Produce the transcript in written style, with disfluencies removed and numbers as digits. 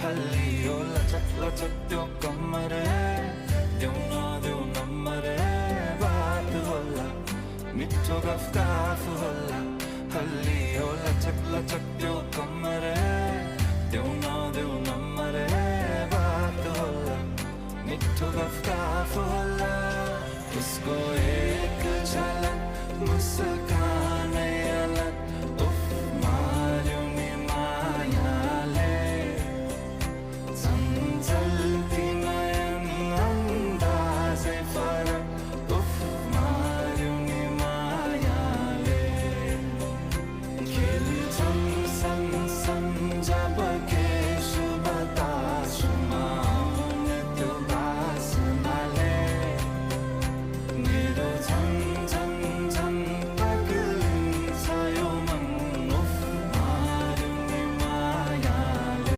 हल्ली ओ लचक लचक त्यो कमर देऊ नम्बर बात होला मिठो गफ होला हल्ली ओ लचक लचक त्यो कमर देऊ नम्बर बात होला मिठो गफ होला उसको एक झलक मुस्कान